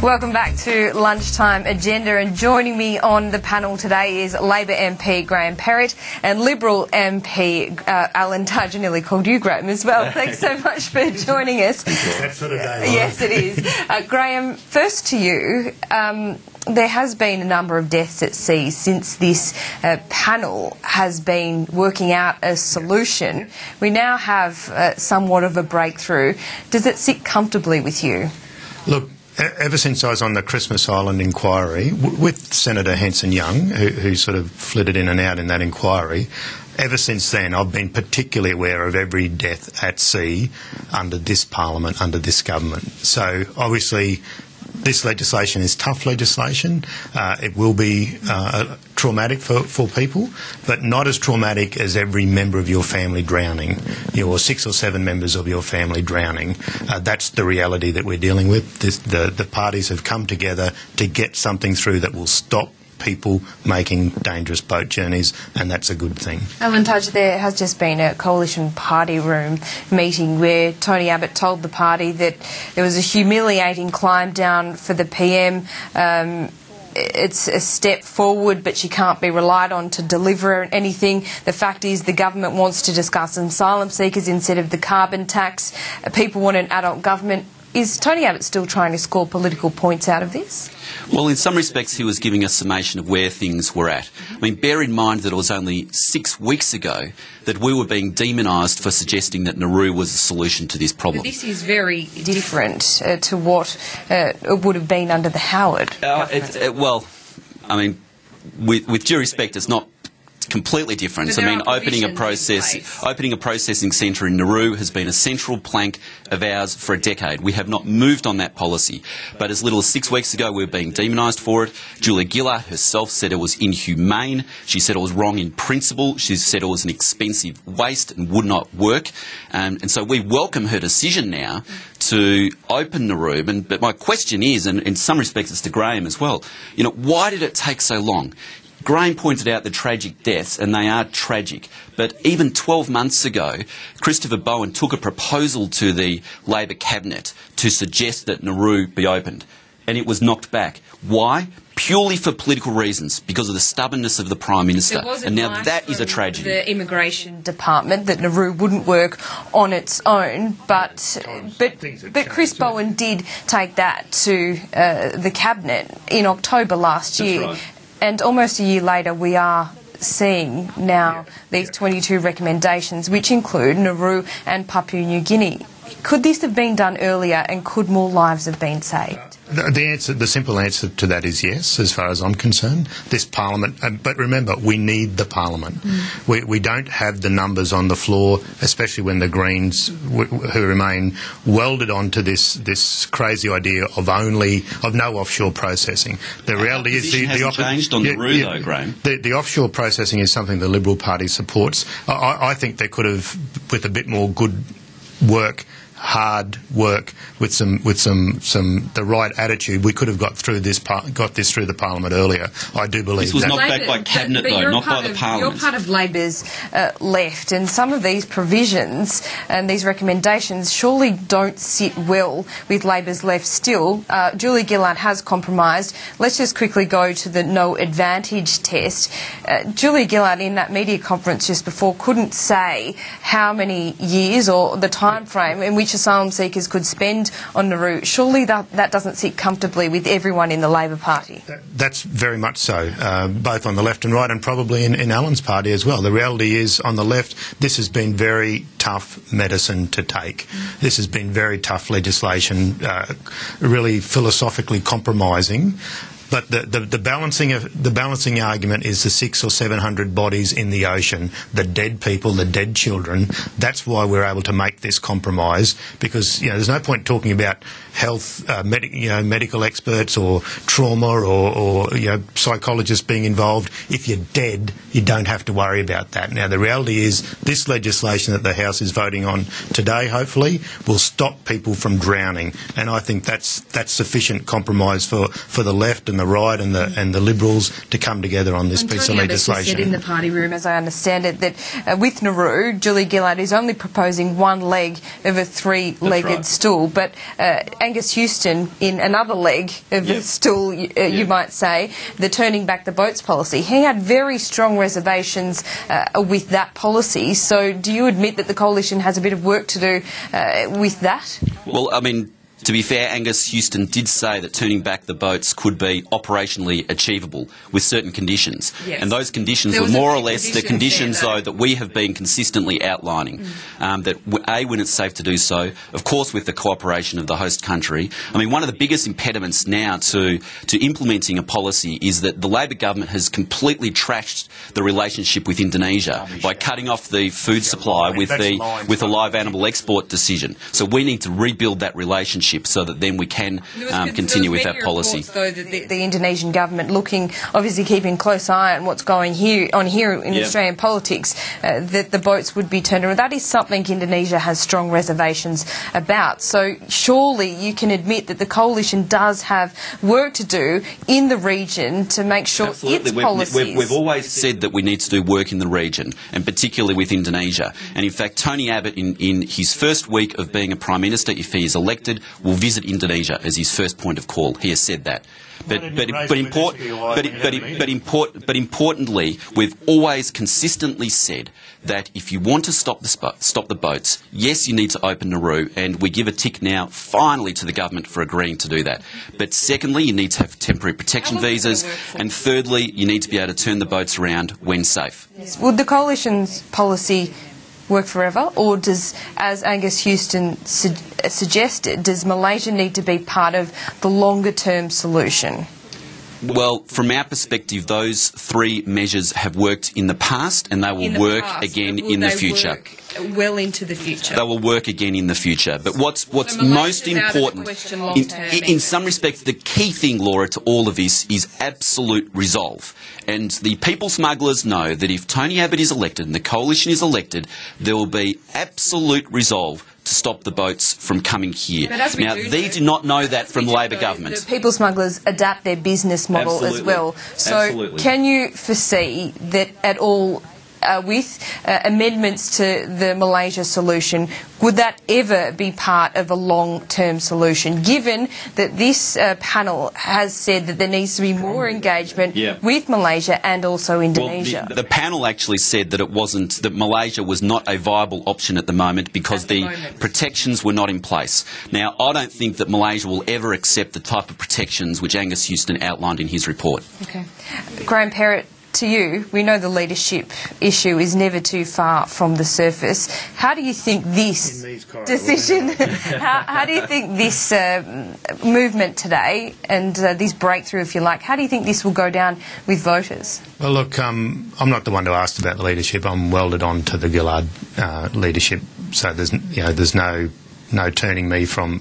Welcome back to Lunchtime Agenda, and joining me on the panel today is Labor MP Graham Perrett and Liberal MP Alan Tudge. I nearly called you Graham as well. Thanks so much for joining us. That's for the day. Yes, it is. Graham, first to you. There has been a number of deaths at sea since this panel has been working out a solution. We now have somewhat of a breakthrough. Does it sit comfortably with you? Look, ever since I was on the Christmas Island inquiry with Senator Hanson-Young, who sort of flitted in and out in that inquiry, ever since then I've been particularly aware of every death at sea under this parliament, under this government. So obviously this legislation is tough legislation. It will be traumatic for people, but not as traumatic as every member of your family drowning, or 6 or 7 members of your family drowning. That's the reality that we're dealing with. The parties have come together to get something through that will stop people making dangerous boat journeys, and that's a good thing. Alan Tudge, there has just been a coalition party room meeting where Tony Abbott told the party that there was a humiliating climb down for the PM. It's a step forward, but she can't be relied on to deliver anything. The fact is the government wants to discuss asylum seekers instead of the carbon tax. People want an adult government. Is Tony Abbott still trying to score political points out of this? Well, in some respects, he was giving a summation of where things were at. I mean, bear in mind that it was only 6 weeks ago that we were being demonised for suggesting that Nauru was the solution to this problem. But this is very different to what it would have been under the Howard government. Well, I mean, with due respect, it's not completely different. I mean, opening a processing centre in Nauru has been a central plank of ours for a decade. We have not moved on that policy. But as little as 6 weeks ago, we were being demonised for it. Julia Gillard herself said it was inhumane. She said it was wrong in principle. She said it was an expensive waste and would not work. And so we welcome her decision now to open Nauru. But my question is, and in some respects it's to Graham as well, why did it take so long? Graham pointed out the tragic deaths, and they are tragic. But even 12 months ago, Christopher Bowen took a proposal to the Labor cabinet to suggest that Nauru be opened, and it was knocked back. Why? Purely for political reasons, because of the stubbornness of the Prime Minister. And now that is a tragedy. The Immigration Department that Nauru wouldn't work on its own, but Chris Bowen did take that to the cabinet in October last year. That's right. And almost a year later, we are seeing now these 22 recommendations, which include Nauru and Papua New Guinea. Could this have been done earlier, and could more lives have been saved? The simple answer to that is yes, as far as I'm concerned. This Parliament, but remember, we need the Parliament. We don't have the numbers on the floor, especially when the Greens, who remain welded onto this crazy idea of no offshore processing. The reality is the changed on Nauru, though, Graham. The offshore processing is something the Liberal Party supports. I think they could have, with a bit more good work, hard work, with the right attitude, we could have got this through the Parliament earlier. I do believe this was that. knocked back by Cabinet, though, not by the Parliament. You're part of Labor's left, and some of these provisions and these recommendations surely don't sit well with Labor's left still. Julia Gillard has compromised. Let's just quickly go to the no advantage test. Julia Gillard, in that media conference just before, couldn't say how many years or the time frame in which asylum seekers could spend on Nauru. Surely that doesn't sit comfortably with everyone in the Labor Party. That's very much so, both on the left and right, and probably in Alan's party as well. The reality is, on the left, this has been very tough medicine to take. This has been very tough legislation, really philosophically compromising. But the balancing argument is the 600 or 700 bodies in the ocean, the dead people, the dead children. That's why we're able to make this compromise, because there's no point talking about health, medical experts or trauma or psychologists being involved. If you're dead, you don't have to worry about that. Now the reality is this legislation that the House is voting on today, hopefully, will stop people from drowning, and I think that's sufficient compromise for the left and and the right and the Liberals to come together on this piece of legislation. Said in the party room, as I understand it, that with Nauru, Julie Gillard is only proposing one leg of a three-legged stool, but Angus Houston in another leg of a stool, you might say, the turning back the boats policy. He had very strong reservations with that policy. So do you admit that the coalition has a bit of work to do with that? Well, I mean, to be fair, Angus Houston did say that turning back the boats could be operationally achievable with certain conditions. Yes. And those conditions were more or less the conditions, though, that we have been consistently outlining. That, A, when it's safe to do so, of course with the cooperation of the host country. I mean, one of the biggest impediments now to implementing a policy is that the Labor government has completely trashed the relationship with Indonesia by cutting off the food supply with the live animal export decision. So we need to rebuild that relationship so that then we can continue with that policy. Though, that the Indonesian government obviously keeping a close eye on what's going on here in Australian politics, that the boats would be turned around. That is something Indonesia has strong reservations about. So surely you can admit that the coalition does have work to do in the region to make sure its policies... We've always said that we need to do work in the region, and particularly with Indonesia. And in fact, Tony Abbott, in his first week of being a Prime Minister, if he is elected, will visit Indonesia as his first point of call. He has said that. But importantly, we've always consistently said that if you want to stop the boats, yes, you need to open Nauru, and we give a tick now finally to the government for agreeing to do that. But secondly, you need to have temporary protection visas, and thirdly, you need to be able to turn the boats around when safe. Yes. Would the coalition's policy work forever, or does, as Angus Houston suggested, does Malaysia need to be part of the longer-term solution? Well, from our perspective, those three measures have worked in the past, and they will work again in the future. Well into the future. They will work again in the future. But what's most important, in some respects, the key thing, Laura, to all of this is absolute resolve. And the people smugglers know that if Tony Abbott is elected and the coalition is elected, there will be absolute resolve to stop the boats from coming here. Now, they do not know that from the Labor government. The people smugglers adapt their business model as well. So can you foresee that at all with amendments to the Malaysia solution, would that ever be part of a long-term solution, given that this panel has said that there needs to be more engagement with Malaysia and also Indonesia? Well, the panel actually said that that Malaysia was not a viable option at the moment because the protections were not in place. Now, I don't think that Malaysia will ever accept the type of protections which Angus Houston outlined in his report. Okay. Graham Perrott, to you, we know the leadership issue is never too far from the surface. How do you think this decision, how do you think this movement today and this breakthrough, if you like, how do you think this will go down with voters? Well, look, I'm not the one to ask about the leadership. I'm welded on to the Gillard leadership, so there's no turning me from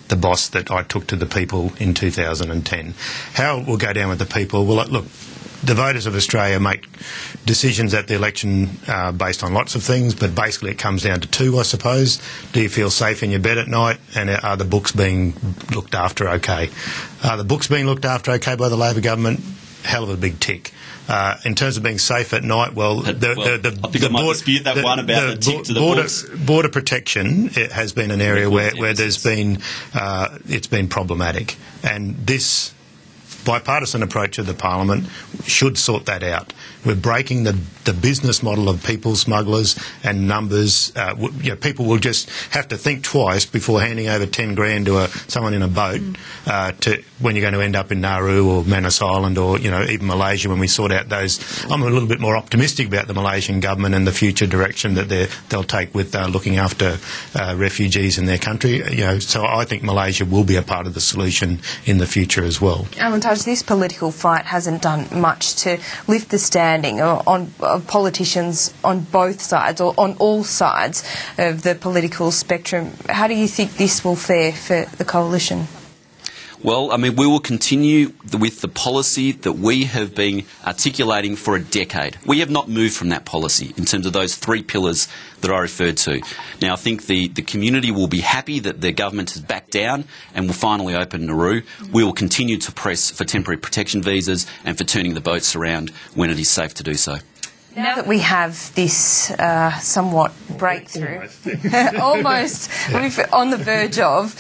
the boss that I took to the people in 2010. How it will go down with the people? Well, look, the voters of Australia make decisions at the election based on lots of things, but basically it comes down to two, I suppose. Do you feel safe in your bed at night, and are the books being looked after okay? Are the books being looked after okay by the Labor government? Hell of a big tick. In terms of being safe at night, well, I think I might dispute that one about the tick to the books. Border protection, it has been an area where there's been it's been problematic, and this bipartisan approach of the Parliament should sort that out. We're breaking the business model of people smugglers and numbers. People will just have to think twice before handing over 10 grand to someone in a boat when you're going to end up in Nauru or Manus Island or even Malaysia when we sort out those. I'm a little bit more optimistic about the Malaysian government and the future direction that they'll take with looking after refugees in their country. So I think Malaysia will be a part of the solution in the future as well. Alan Tudge, this political fight hasn't done much to lift the standing of politicians on both sides or on all sides of the political spectrum. How do you think this will fare for the coalition? Well, I mean, we will continue with the policy that we have been articulating for a decade. We have not moved from that policy in terms of those 3 pillars that I referred to. Now, I think the community will be happy that the government has backed down and will finally open Nauru. We will continue to press for temporary protection visas and for turning the boats around when it is safe to do so. Now that we have this somewhat breakthrough, almost on the verge of,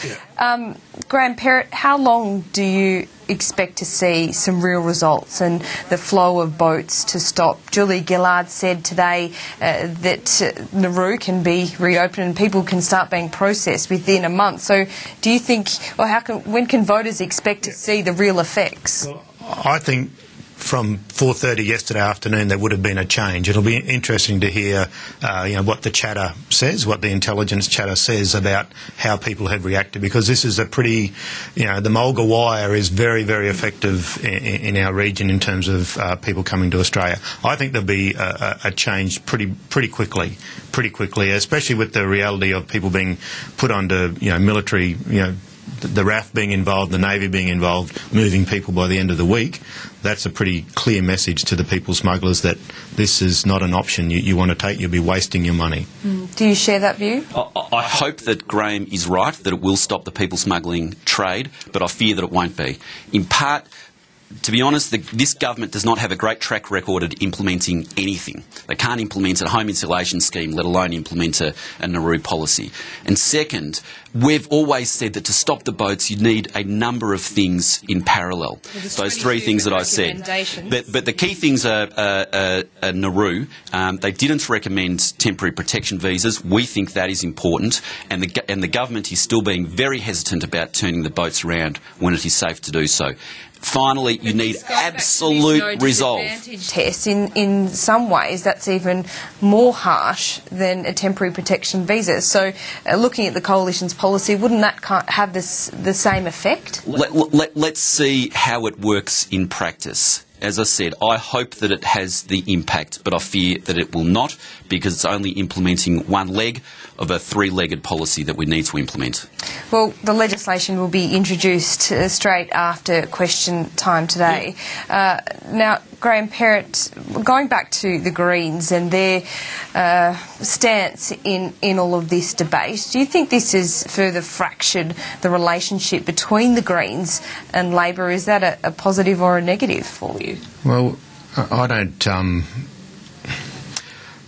Graham Perrott, how long do you expect to see some real results and the flow of boats to stop? Julie Gillard said today that Nauru can be reopened and people can start being processed within a month. So do you think, or when can voters expect to see the real effects? Well, I think from 4:30 yesterday afternoon there would have been a change. It'll be interesting to hear what the chatter says, what the intelligence chatter says about how people have reacted, because this is a pretty, the Mulga wire is very, very effective in our region in terms of people coming to Australia. I think there'll be a change pretty quickly, especially with the reality of people being put under military, the RAF being involved, the Navy being involved, moving people by the end of the week. That's a pretty clear message to the people smugglers that this is not an option you want to take. You'll be wasting your money. Do you share that view? I hope that Graham is right, that it will stop the people smuggling trade, but I fear that it won't be. In part, to be honest, this government does not have a great track record at implementing anything. They can't implement a home insulation scheme, let alone implement a Nauru policy. And second, we've always said that to stop the boats, you need a number of things in parallel. Those 3 things that I said. But the key things are Nauru. They didn't recommend temporary protection visas. We think that is important. And the government is still being very hesitant about turning the boats around when it is safe to do so. Finally, you need absolute resolve. Test in some ways that's even more harsh than a temporary protection visa. So, looking at the coalition's policy, wouldn't that have the same effect? Let's see how it works in practice. As I said, I hope that it has the impact, but I fear that it will not, because it's only implementing one leg of a 3-legged policy that we need to implement. Well, the legislation will be introduced straight after question time today. Yeah. Now, Graham Perrott, going back to the Greens and their stance in all of this debate, do you think this has further fractured the relationship between the Greens and Labor? Is that a positive or a negative for you? Well, I don't...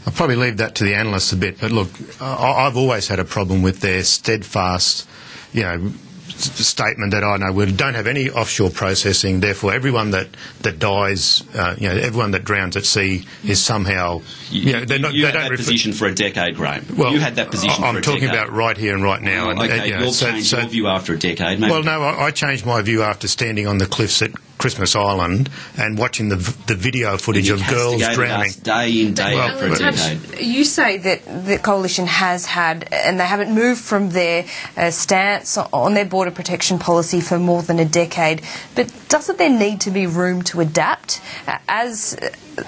I'll probably leave that to the analysts a bit, but look, I've always had a problem with their steadfast, statement that we don't have any offshore processing, therefore everyone that dies, everyone that drowns at sea is somehow... You had that position for a decade, Graham. Well, you had that position for a decade. I'm talking about right here and right now. You'll change your view after a decade, maybe. Well, no, I changed my view after standing on the cliffs at Christmas Island and watching the video footage of girls drowning. Day in, day out for a decade. You say that the coalition has had, and they haven't moved from their stance on their border protection policy for more than a decade, but doesn't there need to be room to adapt as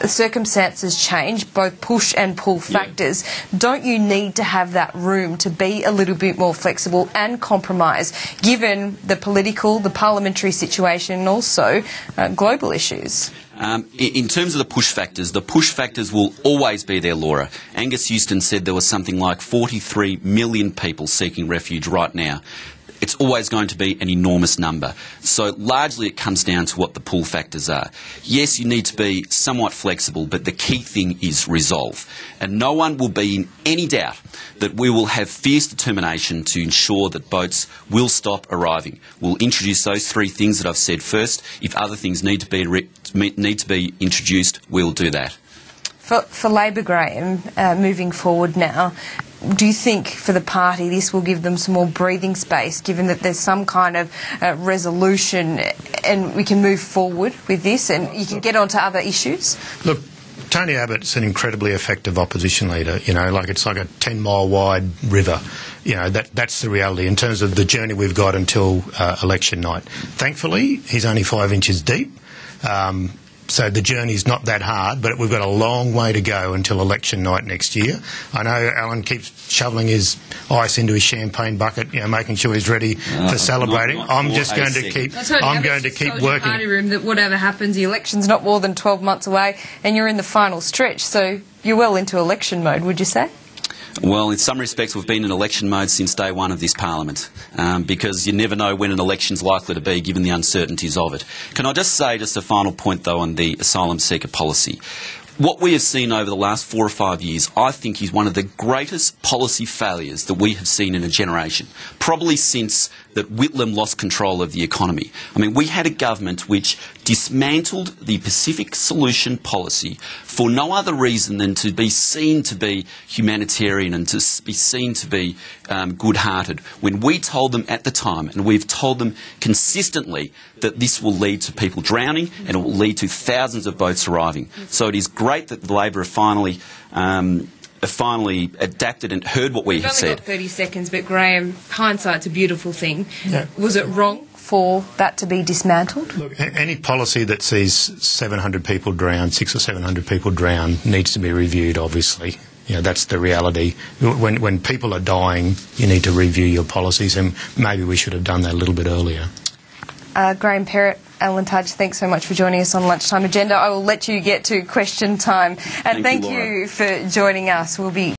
circumstances change, both push and pull factors? Don't you need to have that room to be a little bit more flexible and compromise, given the political, the parliamentary situation, and also global issues? In terms of the push factors will always be there, Laura. Angus Houston said there was something like 43 million people seeking refuge right now. It's always going to be an enormous number. So largely it comes down to what the pull factors are. Yes, you need to be somewhat flexible, but the key thing is resolve. And no one will be in any doubt that we will have fierce determination to ensure that boats will stop arriving. We'll introduce those 3 things that I've said first. If other things need to be introduced, we'll do that. For Labor, Graham, moving forward now, do you think for the party this will give them some more breathing space, given that there's some kind of resolution and we can move forward with this and you can get on to other issues? Look, Tony Abbott's an incredibly effective opposition leader, it's like a 10-mile wide river. That's the reality in terms of the journey we've got until election night. Thankfully, he's only 5 inches deep. So the journey's not that hard, but we've got a long way to go until election night next year. I know Alan keeps shoveling his ice into his champagne bucket, making sure he's ready for celebrating. I'm just going to keep. I'm going to keep working. Party room that whatever happens, the election's not more than 12 months away, and you're in the final stretch. So you're well into election mode, would you say? Well, in some respects, we've been in election mode since day one of this parliament, because you never know when an election's likely to be, given the uncertainties of it. Can I just say, just a final point, though, on the asylum seeker policy? What we have seen over the last 4 or 5 years, I think, is one of the greatest policy failures that we have seen in a generation, probably since that Whitlam lost control of the economy. I mean, we had a government which dismantled the Pacific Solution policy for no other reason than to be seen to be humanitarian and to be seen to be good-hearted, when we told them at the time, and we've told them consistently, that this will lead to people drowning and it will lead to thousands of boats arriving. So it is great that the Labor have finally adapted and heard what we have said. We've only got 30 seconds, but Graham, hindsight's a beautiful thing. Yeah. Was it wrong for that to be dismantled? Look, any policy that sees 700 people drown, 600 or 700 people drown, needs to be reviewed, obviously. That's the reality. When people are dying, you need to review your policies, and maybe we should have done that a little bit earlier. Graham Perrott, Alan Tudge, thanks so much for joining us on Lunchtime Agenda. I will let you get to question time. And thank you for joining us. We'll be